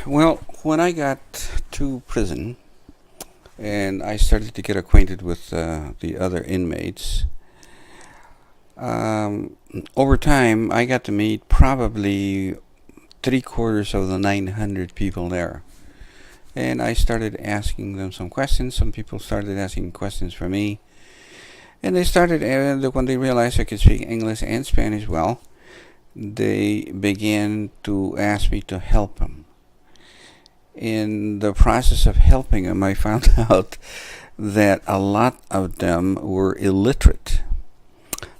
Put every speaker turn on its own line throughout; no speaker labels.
Well, when I got to prison and I started to get acquainted with the other inmates, um, over time I got to meet probably three-quarters of the 900 people there. And I started asking them some questions. Some people started asking questions for me. And they started, when they realized I could speak English and Spanish well, they began to ask me to help them. In the process of helping them, I found out that a lot of them were illiterate.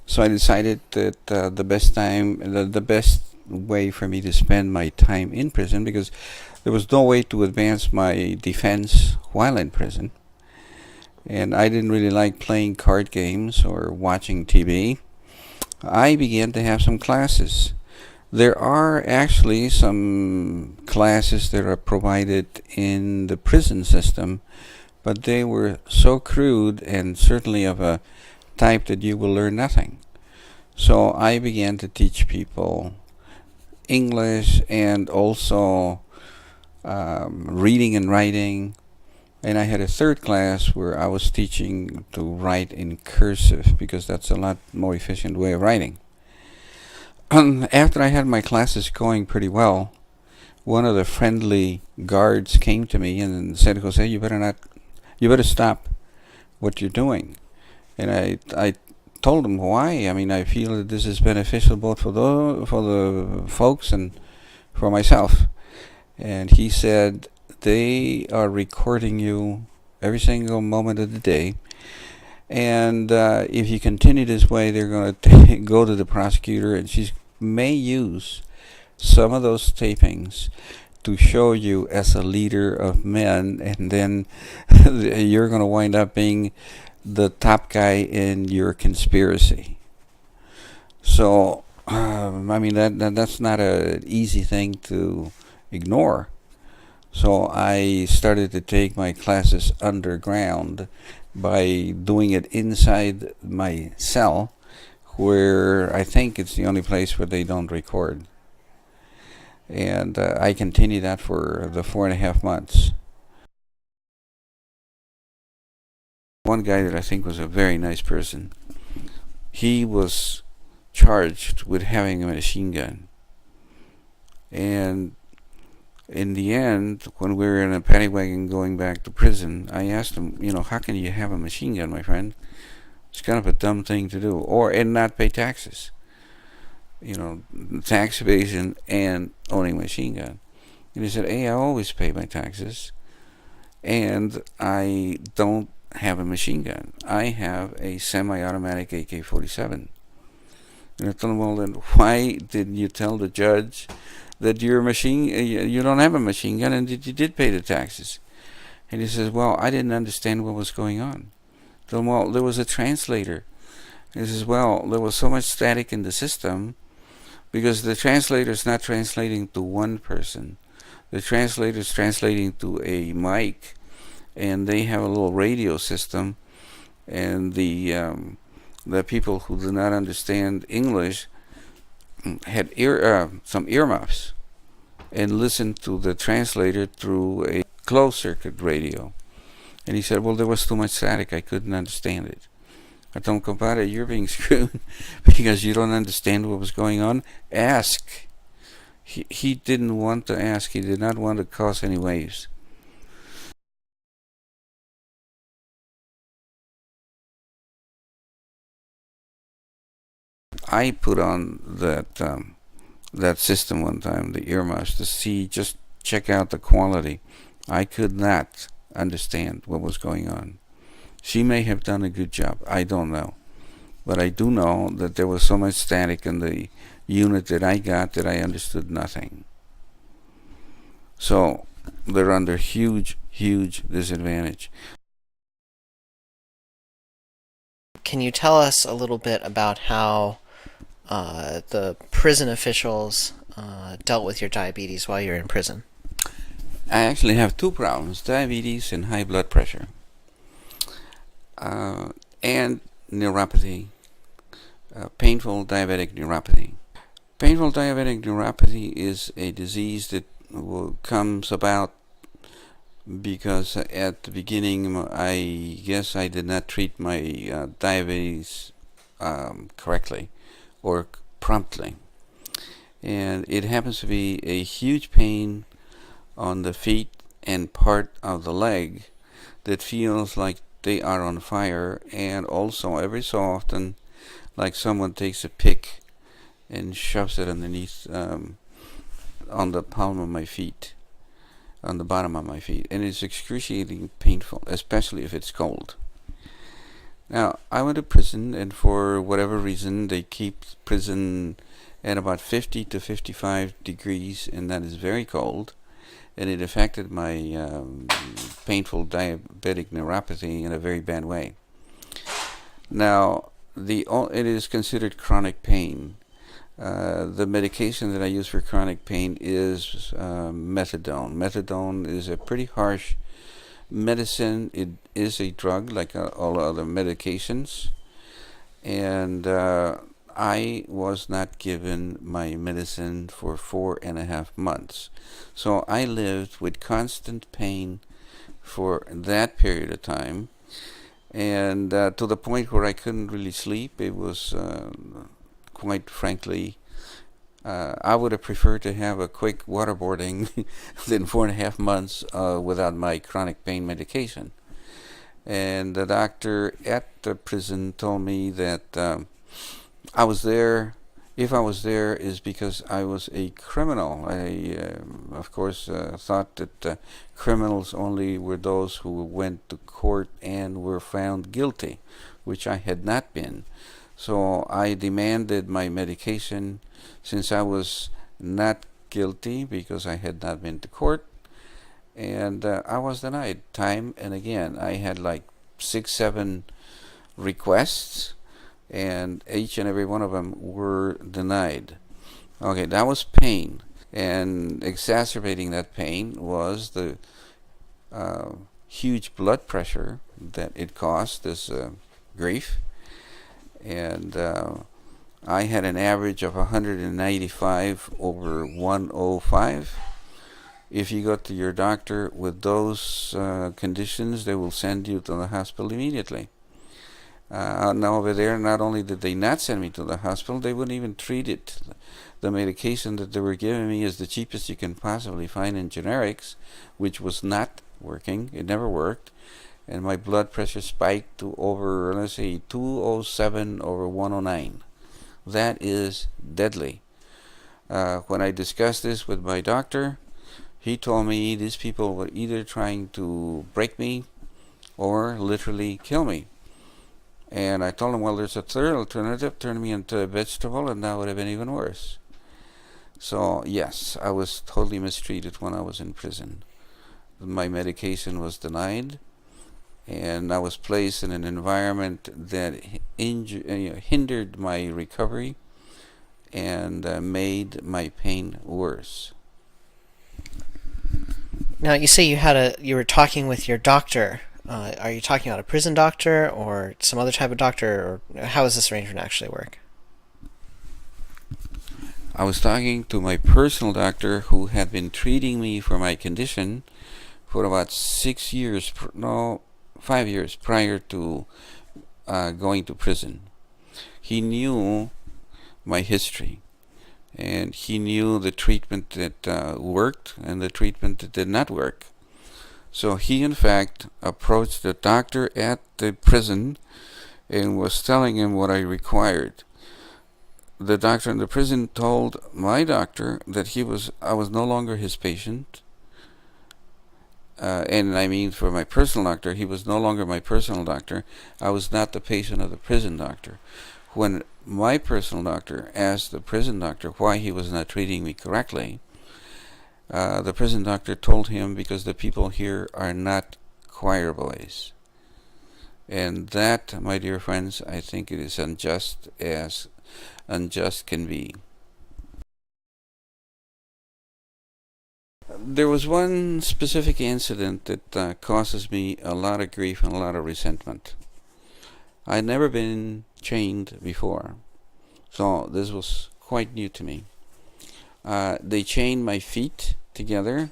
So I decided that the best way for me to spend my time in prison, because there was no way to advance my defense while in prison, and I didn't really like playing card games or watching TV, I began to have some classes. There are actually some classes that are provided in the prison system, but they were so crude and certainly of a type that you will learn nothing. So I began to teach people English and also reading and writing. And I had a third class where I was teaching to write in cursive, because that's a lot more efficient way of writing. After I had my classes going pretty well, one of the friendly guards came to me and said, "Jose, you better stop what you're doing." And I told him why. I mean, I feel that this is beneficial both for the folks and for myself. And he said, "They are recording you every single moment of the day, and if you continue this way, they're going to go to the prosecutor, and she may use some of those tapings to show you as a leader of men, and then you're going to wind up being the top guy in your conspiracy." So, I mean, that's not an easy thing to ignore. So I started to take my classes underground by doing it inside my cell, where I think it's the only place where they don't record. And I continued that for the 4.5 months. One guy that I think was a very nice person, he was charged with having a machine gun. And in the end, when we were in a paddy wagon going back to prison, I asked him, how can you have a machine gun, my friend? It's kind of a dumb thing to do. And not pay taxes. Tax evasion and owning a machine gun. And he said, "Hey, I always pay my taxes, and I don't have a machine gun. I have a semi-automatic AK-47. And I told him, "Well, then why didn't you tell the judge that you don't have a machine gun and that you did pay the taxes?" And he says, "Well, I didn't understand what was going on." I told him, "Well, there was a translator." And he says, "Well, there was so much static in the system because the translator is not translating to one person. The translator is translating to a mic, and they have a little radio system, and the people who do not understand English had some earmuffs and listened to the translator through a closed circuit radio." And he said, "Well, there was too much static. I couldn't understand it." I told him, "Compadre, you're being screwed because you don't understand what was going on. Ask." He didn't want to ask. He did not want to cause any waves. I put on that system one time, the earmuffs, to just check out the quality. I could not understand what was going on. She may have done a good job. I don't know. But I do know that there was so much static in the unit that I got that I understood nothing. So they're under huge, huge disadvantage.
Can you tell us a little bit about how the prison officials dealt with your diabetes while you're in prison?
I actually have two problems: diabetes and high blood pressure, and neuropathy, painful diabetic neuropathy. Painful diabetic neuropathy is a disease that comes about because at the beginning, I guess I did not treat my diabetes correctly or promptly. And it happens to be a huge pain on the feet and part of the leg that feels like they are on fire, and also every so often like someone takes a pick and shoves it underneath on the palm of my feet, on the bottom of my feet, and it's excruciatingly painful, especially if it's cold. Now, I went to prison, and for whatever reason, they keep prison at about 50 to 55 degrees, and that is very cold, and it affected my painful diabetic neuropathy in a very bad way. Now, it is considered chronic pain. The medication that I use for chronic pain is methadone. Methadone is a pretty harsh medicine. It is a drug like all other medications, and I was not given my medicine for 4.5 months. So I lived with constant pain for that period of time, and to the point where I couldn't really sleep. It was quite frankly, I would have preferred to have a quick waterboarding than 4.5 months without my chronic pain medication. And the doctor at the prison told me that I was there. If I was there, is because I was a criminal. I, of course, thought that criminals only were those who went to court and were found guilty, which I had not been. So I demanded my medication since I was not guilty because I had not been to court, and I was denied time and again. I had like 6, 7 requests, and each and every one of them were denied. Okay, that was pain, and exacerbating that pain was the huge blood pressure that it caused, this grief. And I had an average of 195/105. If you go to your doctor with those conditions, they will send you to the hospital immediately. Now over there, not only did they not send me to the hospital, they wouldn't even treat it. The medication that they were giving me is the cheapest you can possibly find in generics, which was not working. It never worked. And my blood pressure spiked to over, let's say, 207/109. That is deadly. When I discussed this with my doctor, he told me these people were either trying to break me or literally kill me. And I told him, well, there's a third alternative, turn me into a vegetable, and that would have been even worse. So, yes, I was totally mistreated when I was in prison. My medication was denied, and I was placed in an environment that hindered my recovery and made my pain worse.
Now, you say you were talking with your doctor. Are you talking about a prison doctor or some other type of doctor, or how does this arrangement actually work?
I was talking to my personal doctor who had been treating me for my condition for about 5 years prior to going to prison. He knew my history, and he knew the treatment that worked and the treatment that did not work. So he, in fact, approached the doctor at the prison and was telling him what I required. The doctor in the prison told my doctor that I was no longer his patient. And I mean, for my personal doctor, he was no longer my personal doctor. I was not the patient of the prison doctor. When my personal doctor asked the prison doctor why he was not treating me correctly, the prison doctor told him because the people here are not choir boys. And that, my dear friends, I think it is unjust as unjust can be. There was one specific incident that causes me a lot of grief and a lot of resentment. I'd never been chained before, so this was quite new to me. They chained my feet together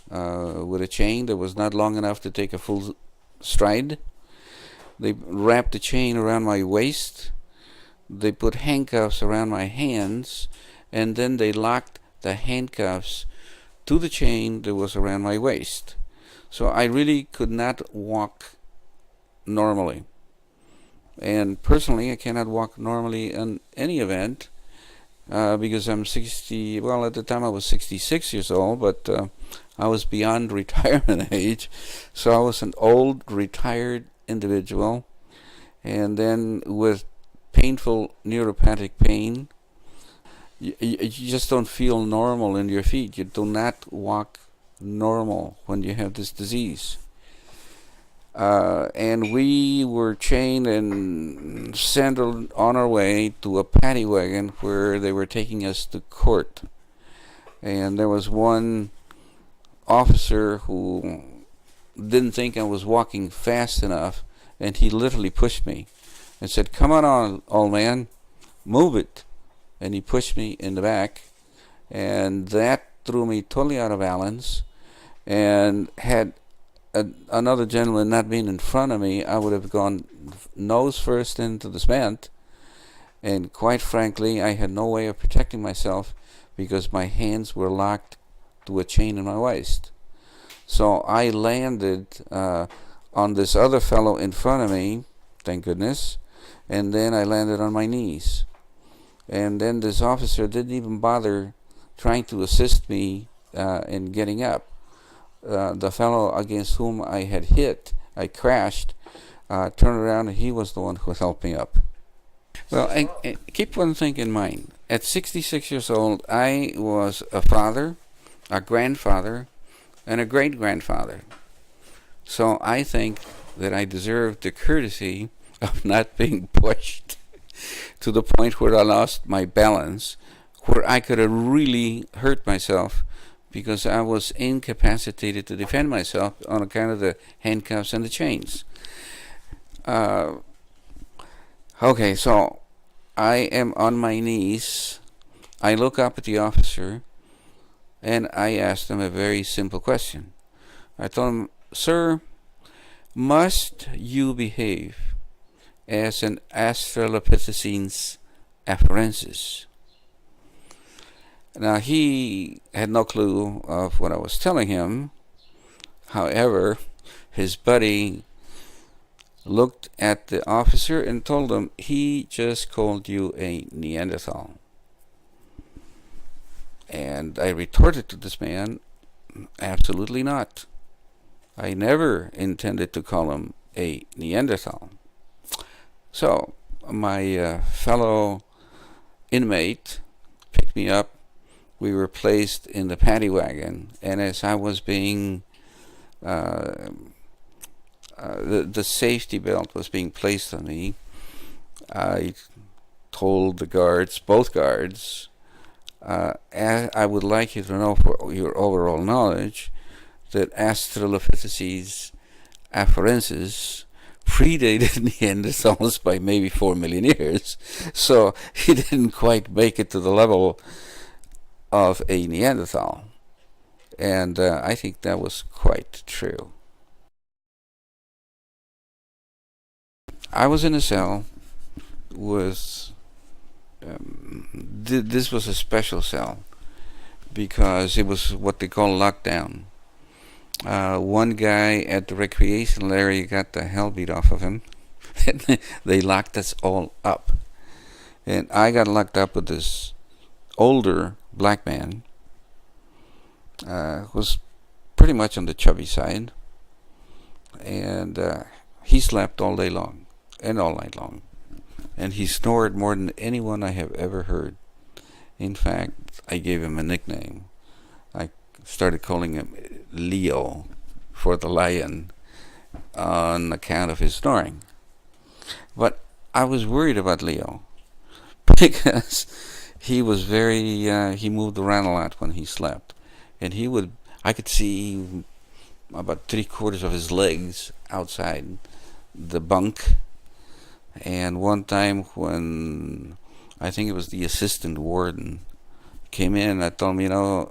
with a chain that was not long enough to take a full stride. They wrapped the chain around my waist. They put handcuffs around my hands, and then they locked the handcuffs to the chain that was around my waist. So I really could not walk normally. And personally, I cannot walk normally in any event because I'm 60, well, at the time I was 66 years old, but I was beyond retirement age. So I was an old, retired individual. And then with painful neuropathic pain, you just don't feel normal in your feet. You do not walk normal when you have this disease. And we were chained and sent on our way to a paddy wagon where they were taking us to court. And there was one officer who didn't think I was walking fast enough, and he literally pushed me and said, "Come on, old man, move it." And he pushed me in the back, and that threw me totally out of balance. And had another gentleman not been in front of me, I would have gone nose first into the cement. And quite frankly, I had no way of protecting myself because my hands were locked to a chain in my waist. So I landed on this other fellow in front of me, thank goodness, and then I landed on my knees. And then this officer didn't even bother trying to assist me in getting up. The fellow against whom I had hit, I crashed, turned around, and he was the one who helped me up. Well, I keep one thing in mind. At 66 years old, I was a father, a grandfather, and a great-grandfather. So I think that I deserve the courtesy of not being pushed to the point where I lost my balance, where I could have really hurt myself because I was incapacitated to defend myself on account of the handcuffs and the chains. Okay, so I am on my knees. I look up at the officer, and I asked him a very simple question. I told him, "Sir, must you behave as an Australopithecines afarensis?" Now, he had no clue of what I was telling him. However, his buddy looked at the officer and told him, "He just called you a Neanderthal." And I retorted to this man, "Absolutely not. I never intended to call him a Neanderthal." So my fellow inmate picked me up. We were placed in the paddy wagon, and as I was being the safety belt was being placed on me, I told the guards, both guards, I would like you to know for your overall knowledge that Australopithecines afarensis predated Neanderthals by maybe 4 million years. So he didn't quite make it to the level of a Neanderthal. And I think that was quite true. I was in a cell with this was a special cell because it was what they call lockdown. One guy at the recreational area got the hell beat off of him. They locked us all up, and I got locked up with this older black man. Was pretty much on the chubby side, and he slept all day long and all night long, and he snored more than anyone I have ever heard. In fact, I gave him a nickname. I started calling him Leo, for the lion, on account of his snoring. But I was worried about Leo because he was he moved around a lot when he slept, and I could see about 3/4 of his legs outside the bunk. And one time when I think it was the assistant warden came in, I told him,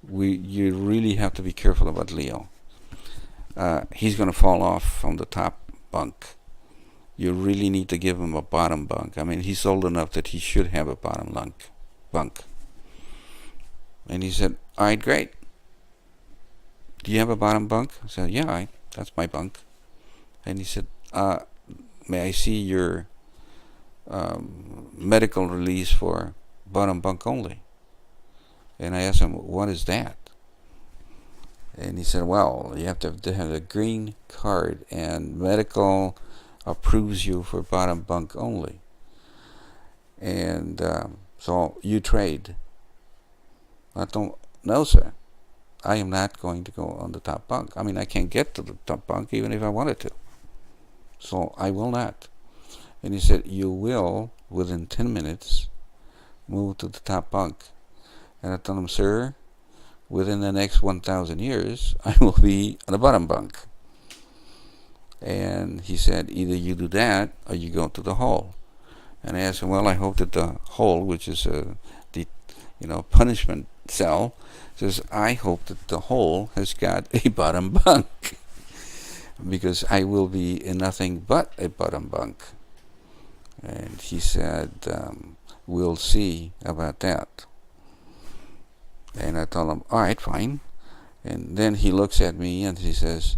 you really have to be careful about Leo. He's going to fall off from the top bunk. You really need to give him a bottom bunk. I mean, he's old enough that he should have a bottom bunk. And he said, all right, great. Do you have a bottom bunk? I said, yeah, that's my bunk. And he said, may I see your medical release for bottom bunk only? And I asked him, what is that? And he said, well, you have to have a green card, and medical approves you for bottom bunk only. And so you trade. I don't, no, sir. I am not going to go on the top bunk. I mean, I can't get to the top bunk even if I wanted to. So I will not. And he said, you will, within 10 minutes, move to the top bunk. And I told him, sir, within the next 1,000 years, I will be on the bottom bunk. And he said, either you do that or you go to the hole. And I asked him, well, I hope that the hole, which is the punishment cell, says, I hope that the hole has got a bottom bunk, because I will be in nothing but a bottom bunk. And he said, we'll see about that. And I told him, all right, fine. And then he looks at me and he says,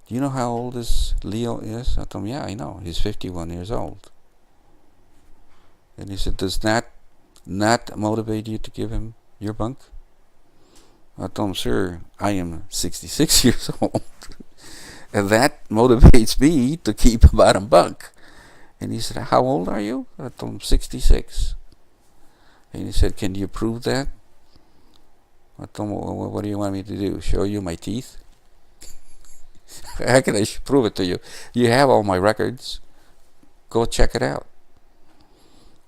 do you know how old this Leo is? I told him, yeah, I know. He's 51 years old. And he said, does that not motivate you to give him your bunk? I told him, sir, I am 66 years old. And that motivates me to keep a bottom bunk. And he said, how old are you? I told him, 66. And he said, can you prove that? I told him, well, what do you want me to do? Show you my teeth? How can I prove it to you? You have all my records. Go check it out.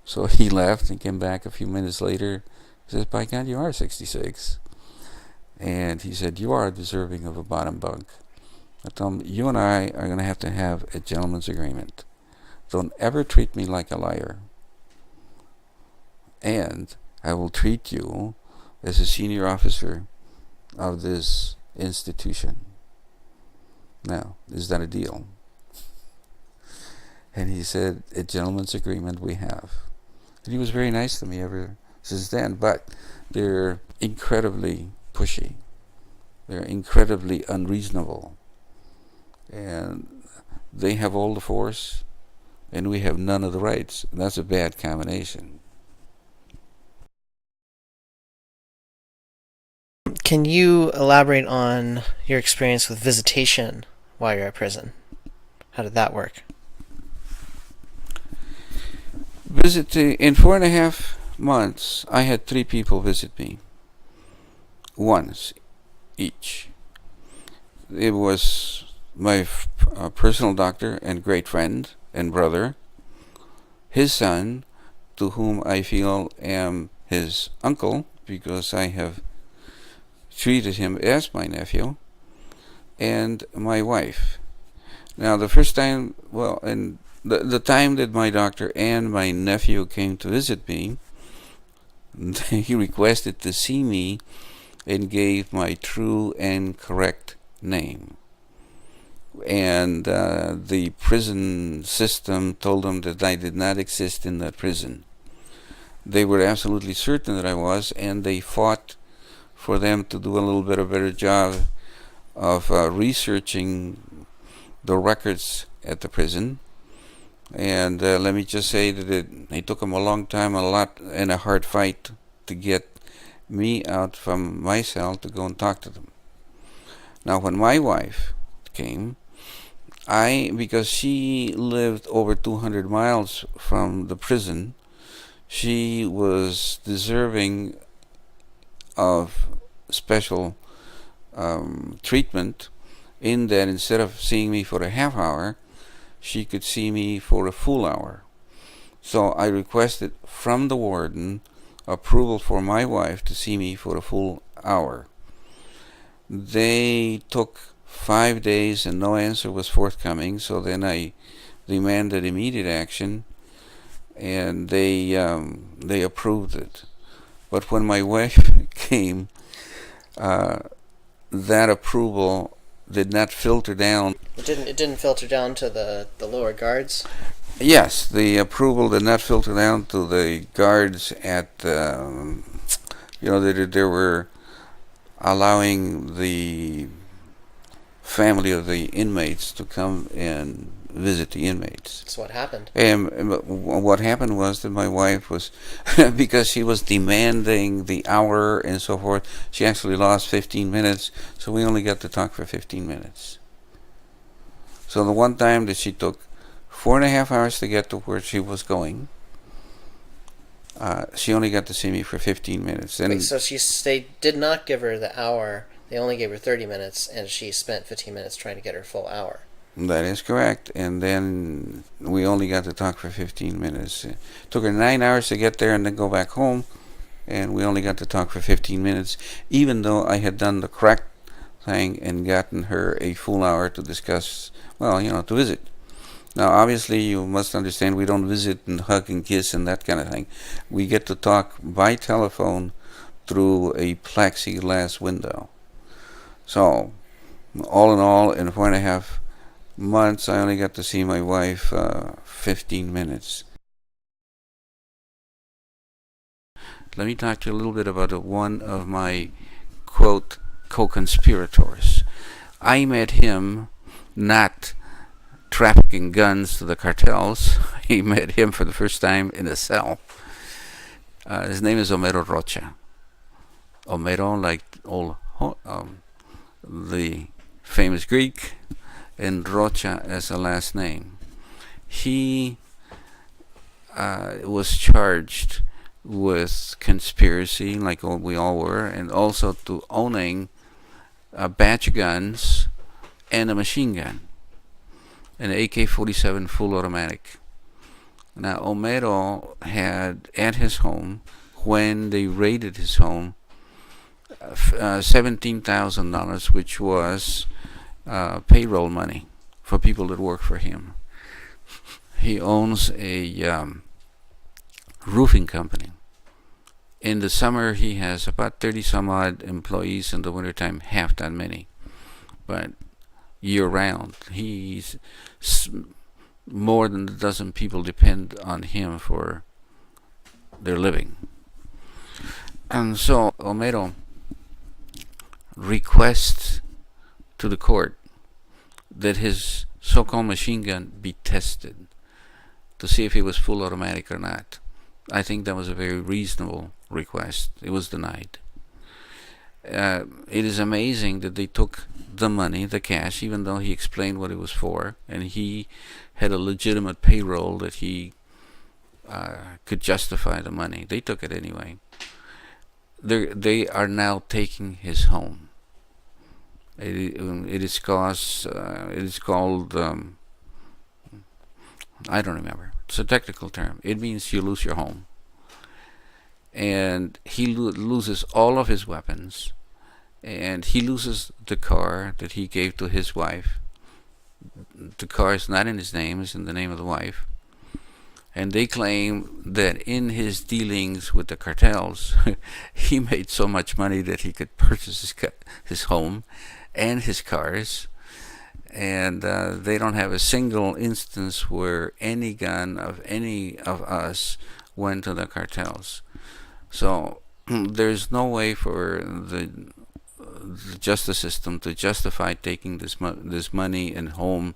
So he left and came back a few minutes later. He says, by God, you are 66. And he said, you are deserving of a bottom bunk. I told him, you and I are going to have a gentleman's agreement. Don't ever treat me like a liar. And I will treat you as a senior officer of this institution. Now, is that a deal? And he said, a gentleman's agreement we have. And he was very nice to me ever since then, but they're incredibly pushy. They're incredibly unreasonable. And they have all the force, and we have none of the rights. And that's a bad combination.
Can you elaborate on your experience with visitation while you're at prison? How did that work?
In 4.5 months, I had 3 people visit me. Once each. It was my personal doctor and great friend and brother, his son, to whom I feel am his uncle because I have treated him as my nephew, and my wife. Now, the first time, and the time that my doctor and my nephew came to visit me, he requested to see me and gave my true and correct name. And the prison system told them that I did not exist in that prison. They were absolutely certain that I was, and they fought for them to do a little bit of a better job of researching the records at the prison. And let me just say that it took them a long time, a lot, and a hard fight to get me out from my cell to go and talk to them. Now, when my wife came, because she lived over 200 miles from the prison, she was deserving of special treatment, in that instead of seeing me for a half hour, she could see me for a full hour. So I requested from the warden approval for my wife to see me for a full hour. They took 5 days and no answer was forthcoming, so then I demanded immediate action, and they approved it. But when my wife came, that approval did not filter down.
It didn't filter down to the lower guards.
Yes, the approval did not filter down to the guards at, they were allowing the family of the inmates to come and visit the inmates.
That's what happened.
And what happened was that my wife was, because she was demanding the hour and so forth, she actually lost 15 minutes, so we only got to talk for 15 minutes. So the one time that she took 4.5 hours to get to where she was going, she only got to see me for 15 minutes. And
wait, so they did not give her the hour, they only gave her 30 minutes, and she spent 15 minutes trying to get her full hour.
That is correct. And then we only got to talk for 15 minutes. It took her 9 hours to get there and then go back home, and we only got to talk for 15 minutes, even though I had done the correct thing and gotten her a full hour to discuss, to visit. Now, obviously, you must understand we don't visit and hug and kiss and that kind of thing. We get to talk by telephone through a plexiglass window. So, all in all, in 4.5 months, I only got to see my wife 15 minutes. Let me talk to you a little bit about one of my, quote, co-conspirators. I met him not trafficking guns to the cartels. He met him for the first time in a cell. His name is Homero Rocha. Homero, like the famous Greek, and Rocha as a last name. He was charged with conspiracy, like we all were, and also to owning a batch of guns and a machine gun, an AK-47 full automatic. Now, Homero had at his home, when they raided his home, $17,000, which was payroll money for people that work for him. He owns a roofing company. In the summer, he has about 30 some odd employees. In the wintertime, half that many. But year round, he's more than a dozen people depend on him for their living. And so Homero requests to the court that his so-called machine gun be tested to see if it was full automatic or not. I think that was a very reasonable request. It was denied. It is amazing that they took the money, the cash, even though he explained what it was for, and he had a legitimate payroll that he could justify the money. They took it anyway. They are now taking his home. It is called I don't remember. It's a technical term. It means you lose your home. And he loses all of his weapons, and he loses the car that he gave to his wife. The car is not in his name, it's in the name of the wife. And they claim that in his dealings with the cartels, he made so much money that he could purchase his home and his cars. And they don't have a single instance where any gun of any of us went to the cartels. So there's no way for the justice system to justify taking this money and home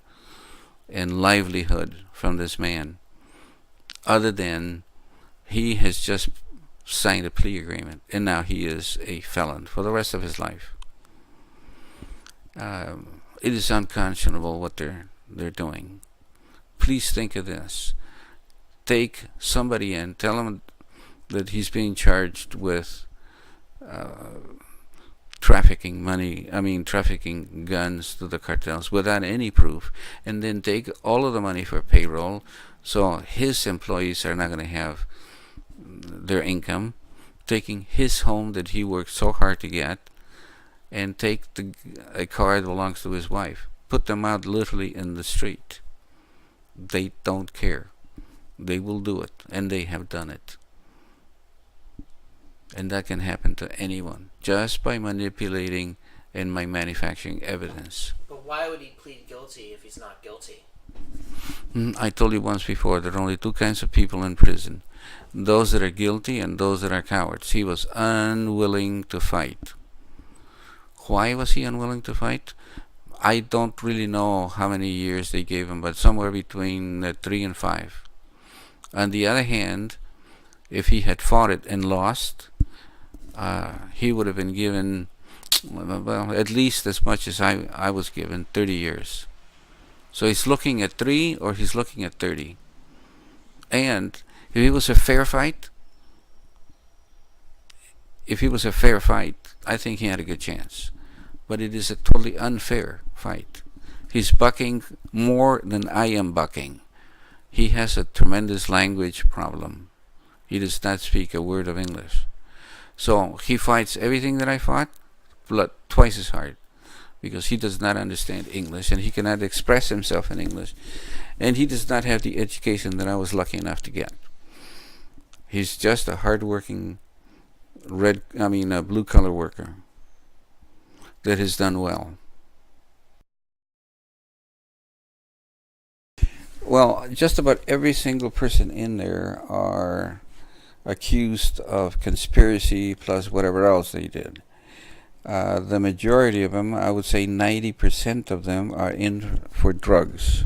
and livelihood from this man, other than he has just signed a plea agreement and now he is a felon for the rest of his life. It is unconscionable what they're doing. Please think of this. Take somebody in, tell him that he's being charged with trafficking guns to the cartels without any proof, and then take all of the money for payroll, so his employees are not going to have their income, taking his home that he worked so hard to get, and take a car that belongs to his wife. Put them out literally in the street. They don't care. They will do it, and they have done it. And that can happen to anyone just by manipulating and by manufacturing evidence.
But why would he plead guilty if he's not guilty?
I told you once before, there are only two kinds of people in prison: those that are guilty and those that are cowards. He was unwilling to fight. Why was he unwilling to fight? I don't really know how many years they gave him, but somewhere between 3 and 5. On the other hand, if he had fought it and lost, he would have been given, well, at least as much as I was given, 30 years. So he's looking at 3 or he's looking at 30. And if it was a fair fight, I think he had a good chance. But it is a totally unfair fight. He's bucking more than I am bucking. He has a tremendous language problem. He does not speak a word of English. So he fights everything that I fought, but twice as hard, because he does not understand English and he cannot express himself in English, and he does not have the education that I was lucky enough to get. He's just a hard-working blue collar worker that has done well. Well, just about every single person in there are accused of conspiracy plus whatever else they did. The majority of them, I would say 90% of them, are in for drugs.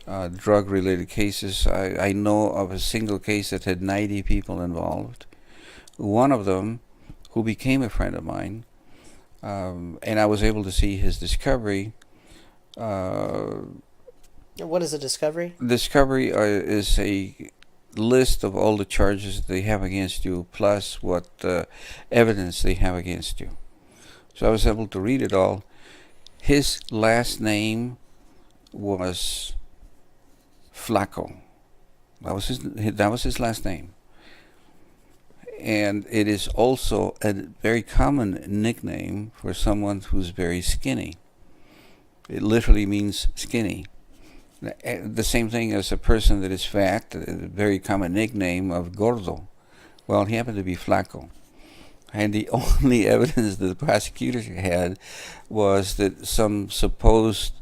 Drug-related cases. I know of a single case that had 90 people involved. One of them, who became a friend of mine, and I was able to see his discovery.
What is a discovery?
Discovery is a list of all the charges they have against you, plus what evidence they have against you. So I was able to read it all. His last name was Flaco. That was his last name. And it is also a very common nickname for someone who's very skinny. It literally means skinny. The same thing as a person that is fat, a very common nickname of gordo. Well, he happened to be Flaco. And the only evidence that the prosecutor had was that some supposed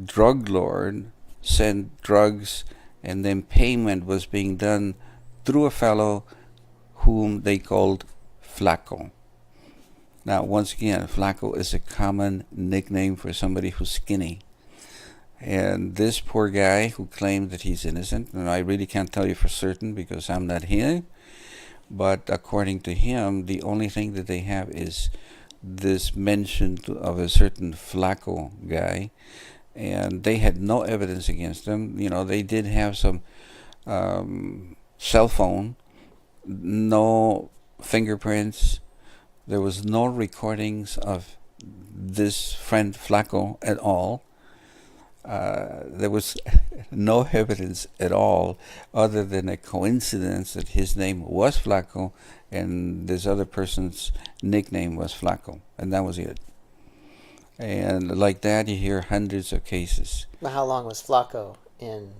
drug lord sent drugs, and then payment was being done through a fellow whom they called Flaco. Now, once again, Flaco is a common nickname for somebody who's skinny. And this poor guy who claimed that he's innocent, and I really can't tell you for certain because I'm not him, but according to him, the only thing that they have is this mention of a certain Flaco guy, and they had no evidence against him. You know, they did have some cell phone, no fingerprints. There was no recordings of this friend Flaco at all. There was no evidence at all other than a coincidence that his name was Flaco and this other person's nickname was Flaco, and that was it. And like that, you hear hundreds of cases.
How long was Flaco in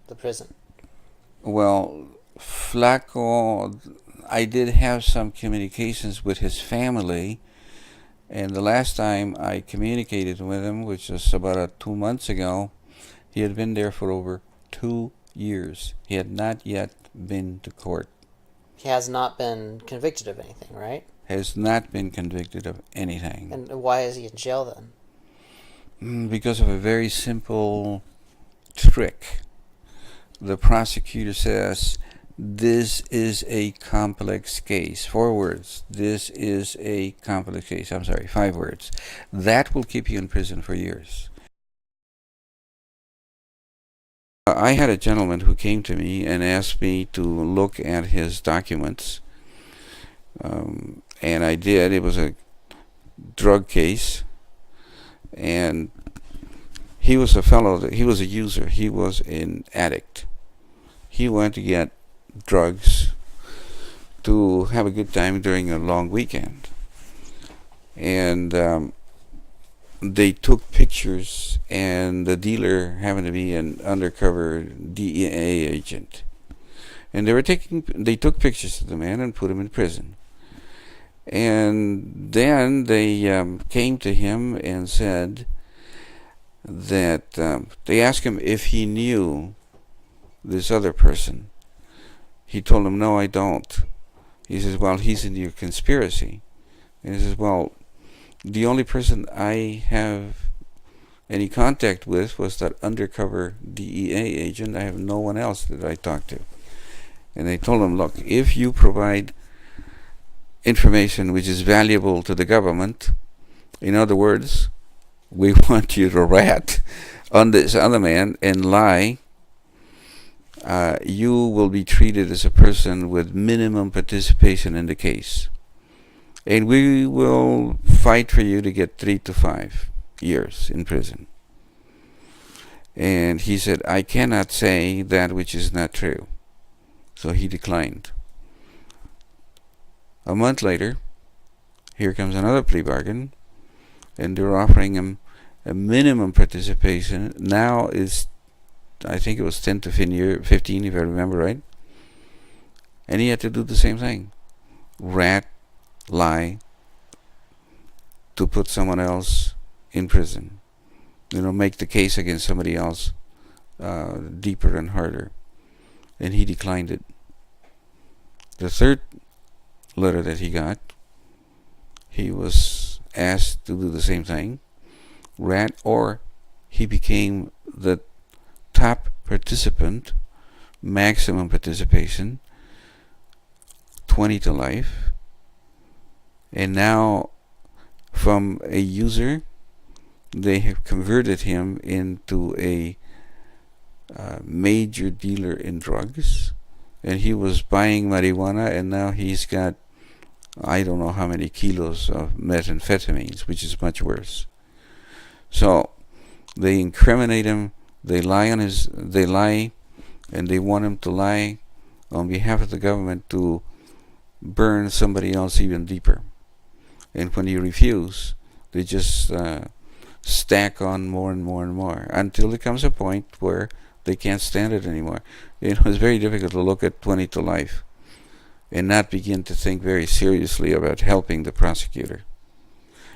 the prison?
Well, Flaco, I did have some communications with his family, and the last time I communicated with him, which was about 2 months ago, he had been there for over 2 years. He had not yet been to court.
He has not been convicted of anything, right?
Has not been convicted of anything.
And why is he in jail then?
Because of a very simple trick. The prosecutor says, this is a complex case. 4 words. This is a complex case. I'm sorry, 5 words. That will keep you in prison for years. I had a gentleman who came to me and asked me to look at his documents. And I did. It was a drug case. And he was he was a user. He was an addict. He went to get drugs to have a good time during a long weekend. And they took pictures, and the dealer happened to be an undercover DEA agent. And they took pictures of the man and put him in prison. And then they came to him and said that they asked him if he knew this other person. He told them, "No, I don't." He says, "Well, he's in your conspiracy." And he says, "Well, the only person I have any contact with was that undercover DEA agent. I have no one else that I talk to." And they told him, "Look, if you provide information which is valuable to the government, in other words, we want you to rat on this other man and lie, you will be treated as a person with minimum participation in the case. And we will fight for you to get 3 to 5 years in prison." And he said, "I cannot say that which is not true." So he declined. A month later, here comes another plea bargain, and they're offering him a minimum participation. Now is, I think it was 10 to 15, if I remember right. And he had to do the same thing. Rat, lie, to put someone else in prison. Make the case against somebody else deeper and harder. And he declined it. The third letter that he got, he was asked to do the same thing. Rat, or he became the top participant, maximum participation, 20 to life. And now, from a user, they have converted him into a major dealer in drugs. And he was buying marijuana, and now he's got, I don't know how many kilos of methamphetamines, which is much worse. So they incriminate him. They lie, and they want him to lie on behalf of the government to burn somebody else even deeper. And when he refuses, they just stack on more and more and more until it comes a point where they can't stand it anymore. It's very difficult to look at 20 to life and not begin to think very seriously about helping the prosecutor.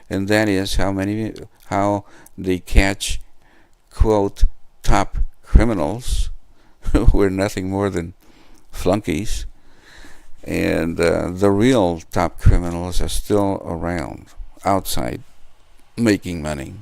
And that is how they catch, quote, top criminals who are nothing more than flunkies, and the real top criminals are still around outside making money.